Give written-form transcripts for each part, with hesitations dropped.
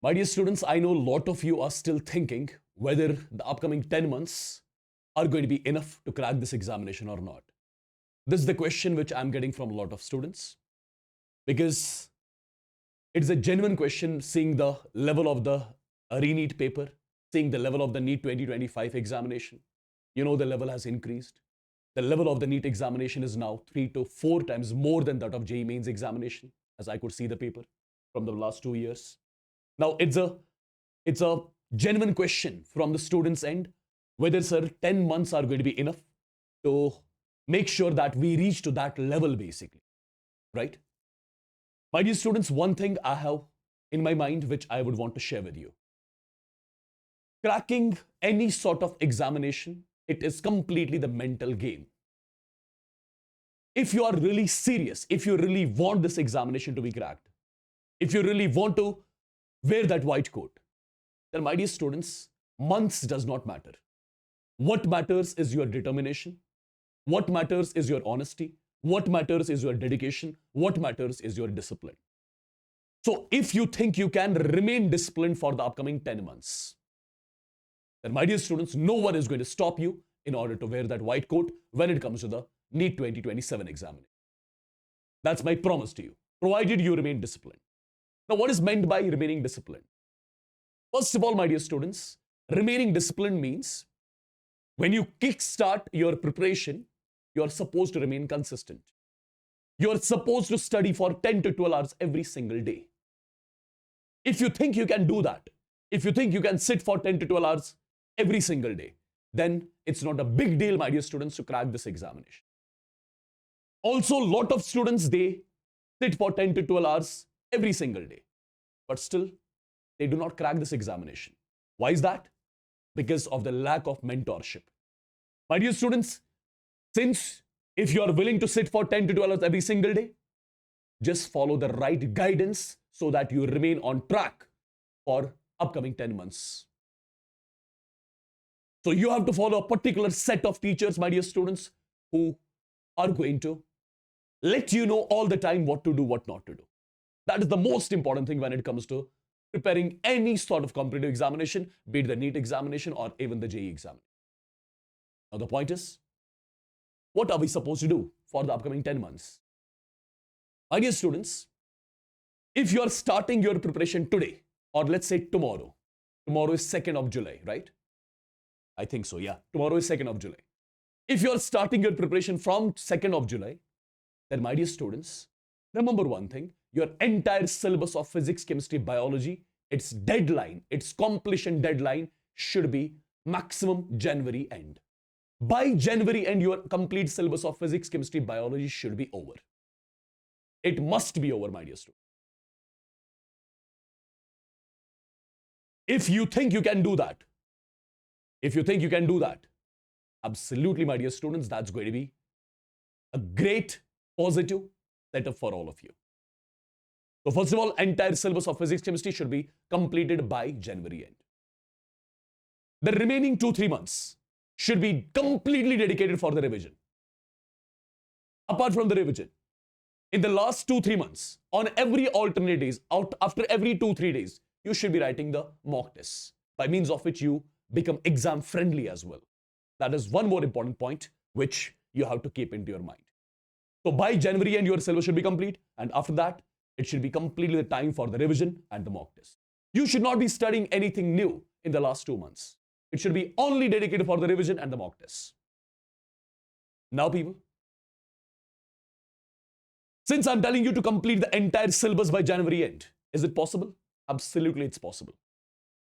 My dear students, I know a lot of you are still thinking whether the upcoming 10 months are going to be enough to crack this examination or not. This is the question which I'm getting from a lot of students because it's a genuine question seeing the level of the NEET paper, seeing the level of the NEET 2025 examination. You know, the level has increased. The level of the NEET examination is now 3 to 4 times more than that of JEE Mains examination, as I could see the paper from the last 2 years. Now, it's a genuine question from the students' end whether, sir, 10 months are going to be enough to make sure that we reach to that level, basically, right? My dear students, one thing I have in my mind which I would want to share with you. Cracking any sort of examination, it is completely the mental game. If you are really serious, if you really want this examination to be cracked, if you really want to wear that white coat, then my dear students, months does not matter. What matters is your determination. What matters is your honesty. What matters is your dedication. What matters is your discipline. So if you think you can remain disciplined for the upcoming 10 months, then my dear students, no one is going to stop you in order to wear that white coat when it comes to the NEET 2027 examination. That's my promise to you, provided you remain disciplined. Now, what is meant by remaining disciplined? First of all, my dear students, remaining disciplined means when you kickstart your preparation, you're supposed to remain consistent. You're supposed to study for 10 to 12 hours every single day. If you think you can do that, if you think you can sit for 10 to 12 hours every single day, then it's not a big deal, my dear students, to crack this examination. Also, a lot of students, they sit for 10 to 12 hours every single day, but still, they do not crack this examination. Why is that? Because of the lack of mentorship. My dear students, since if you are willing to sit for 10 to 12 hours every single day, just follow the right guidance so that you remain on track for upcoming 10 months. So you have to follow a particular set of teachers, my dear students, who are going to let you know all the time what to do, what not to do. That is the most important thing when it comes to preparing any sort of competitive examination, be it the NEET examination or even the JEE examination. Now the point is, what are we supposed to do for the upcoming 10 months? My dear students, if you are starting your preparation today, or let's say tomorrow is 2nd of July, right? I think so, yeah. Tomorrow is 2nd of July. If you are starting your preparation from 2nd of July, then my dear students, remember one thing, your entire syllabus of physics, chemistry, biology, its deadline, its completion deadline should be maximum January end. By January end, your complete syllabus of physics, chemistry, biology should be over. It must be over, my dear students. If you think you can do that, absolutely, my dear students, that's going to be a great positive setup for all of you. So first of all, entire syllabus of physics, chemistry should be completed by January end. The remaining 2-3 months should be completely dedicated for the revision. Apart from the revision, in the last 2-3 months, on every alternate days, after every 2-3 days, you should be writing the mock tests, by means of which you become exam friendly as well. That is one more important point which you have to keep into your mind. So by January end, your syllabus should be complete, and after that, it should be completely the time for the revision and the mock test. You should not be studying anything new in the last 2 months. It should be only dedicated for the revision and the mock tests. Now, people, since I'm telling you to complete the entire syllabus by January end, is it possible? Absolutely, it's possible.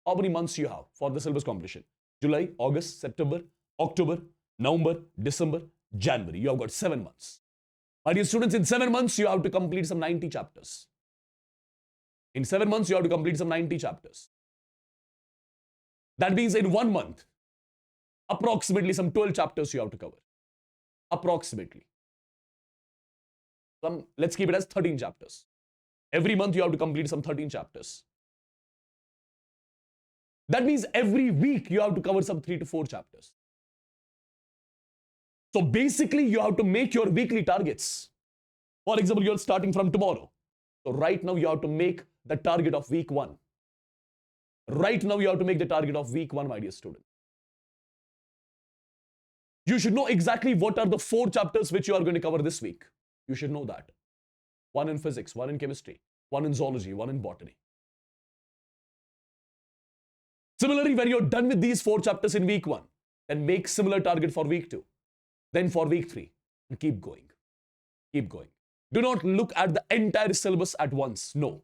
How many months you have for the syllabus completion? July, August, September, October, November, December, January. You have got 7 months. My dear students, in 7 months, you have to complete some 90 chapters. In 7 months, you have to complete some 90 chapters. That means in 1 month, approximately some 12 chapters you have to cover. Approximately. Let's keep it as 13 chapters. Every month, you have to complete some 13 chapters. That means every week, you have to cover some 3 to 4 chapters. So basically, you have to make your weekly targets. For example, you're starting from tomorrow. So right now, you have to make the target of week 1. Right now, you have to make the target of week 1, my dear student. You should know exactly what are the 4 chapters which you are going to cover this week. You should know that. 1 in physics, 1 in chemistry, 1 in zoology, 1 in botany. Similarly, when you're done with these 4 chapters in week 1, then make similar target for week 2, then for week 3, and keep going. Keep going. Do not look at the entire syllabus at once. No.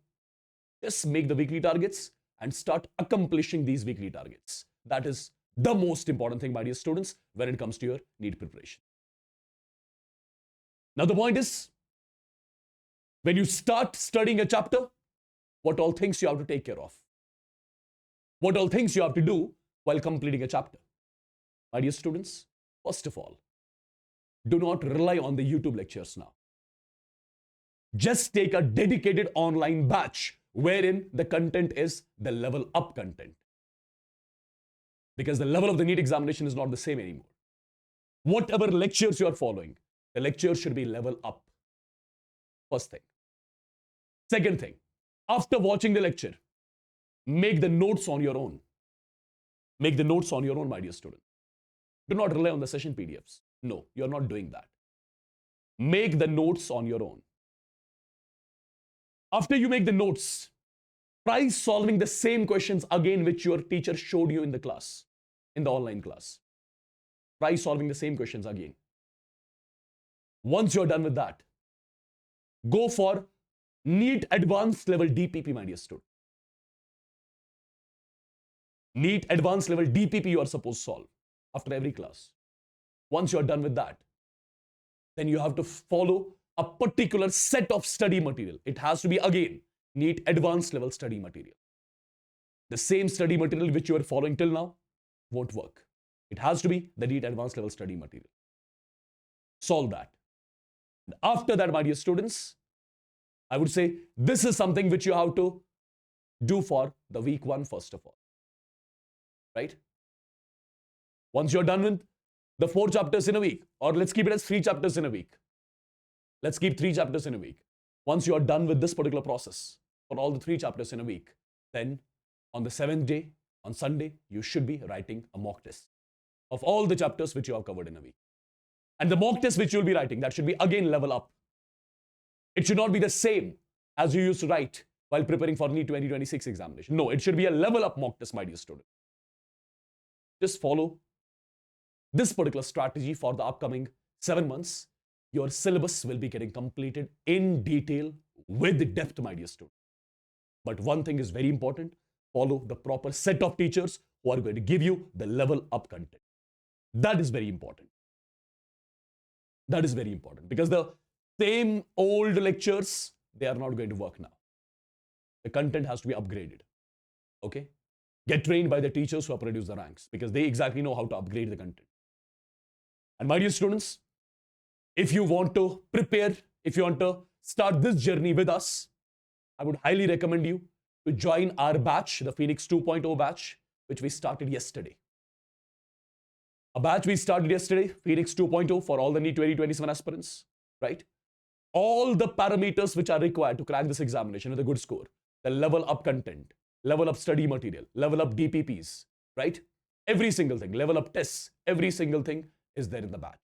Just make the weekly targets and start accomplishing these weekly targets. That is the most important thing, my dear students, when it comes to your NEET preparation. Now, the point is, when you start studying a chapter, what all things you have to take care of? What all things you have to do while completing a chapter? My dear students, first of all, do not rely on the YouTube lectures now. Just take a dedicated online batch wherein the content is the level up content. Because the level of the NEET examination is not the same anymore. Whatever lectures you are following, the lecture should be level up. First thing. Second thing, after watching the lecture, make the notes on your own. Make the notes on your own, my dear student. Do not rely on the session PDFs. No, you're not doing that. Make the notes on your own. After you make the notes, try solving the same questions again which your teacher showed you in the class, in the online class. Try solving the same questions again. Once you're done with that, go for NEET Advanced Level DPP, my dear student. NEET Advanced Level DPP you are supposed to solve after every class. Once you're done with that, then you have to follow a particular set of study material. It has to be, again, NEET Advanced Level study material. The same study material which you are following till now won't work. It has to be the NEET Advanced Level study material. Solve that. And after that, my dear students, I would say this is something which you have to do for the week 1 first of all. Right? Once you're done with the 4 chapters in a week, or let's keep it as 3 chapters in a week. Let's keep 3 chapters in a week. Once you are done with this particular process for all the 3 chapters in a week, then on the 7th day, on Sunday, you should be writing a mock test of all the chapters which you have covered in a week. And the mock test which you'll be writing, that should be again level up. It should not be the same as you used to write while preparing for NEET 2026 examination. No, it should be a level up mock test, my dear student. Just follow this particular strategy for the upcoming 7 months. Your syllabus will be getting completed in detail with depth, my dear student. But one thing is very important, follow the proper set of teachers who are going to give you the level up content. That is very important. That is very important because the same old lectures, they are not going to work now. The content has to be upgraded. Okay? Get trained by the teachers who have produced the ranks because they exactly know how to upgrade the content. And my dear students, if you want to prepare, if you want to start this journey with us, I would highly recommend you to join our batch, the Phoenix 2.0 batch, which we started yesterday. A batch we started yesterday, Phoenix 2.0 for all the NEET 2027 aspirants, right? All the parameters which are required to crack this examination with a good score, the level up content, level up study material, level up DPPs, right? Every single thing, level up tests, every single thing is there in the batch.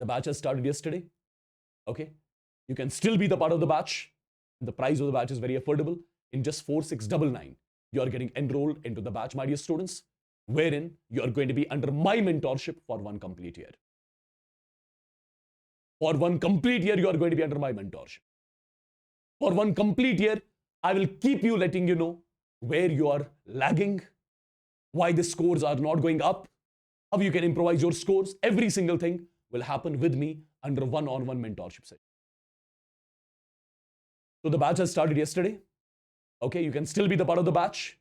The batch has started yesterday, okay? You can still be the part of the batch. The price of the batch is very affordable. In just 4699, you are getting enrolled into the batch, my dear students, wherein you are going to be under my mentorship for 1 complete year. For 1 complete year, you are going to be under my mentorship. For 1 complete year, I will keep you letting you know where you are lagging, why the scores are not going up, how you can improvise your scores. Every single thing will happen with me under one-on-one mentorship session. So the batch has started yesterday. Okay, you can still be the part of the batch.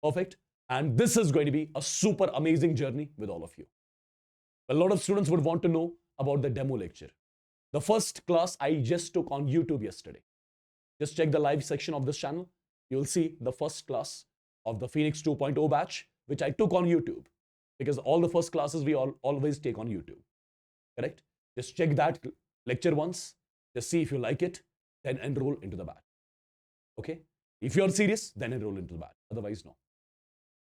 Perfect. And this is going to be a super amazing journey with all of you. A lot of students would want to know about the demo lecture. The first class I just took on YouTube yesterday. Just check the live section of this channel. You'll see the first class of the Phoenix 2.0 batch, which I took on YouTube. Because all the first classes we always take on YouTube. Correct? Just check that lecture once. Just see if you like it. Then enroll into the batch. Okay? If you're serious, then enroll into the batch. Otherwise, no.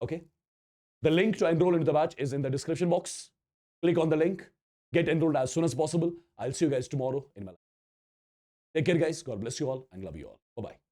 Okay? The link to enroll into the batch is in the description box. Click on the link. Get enrolled as soon as possible. I'll see you guys tomorrow in my life. Take care, guys. God bless you all and love you all. Bye-bye.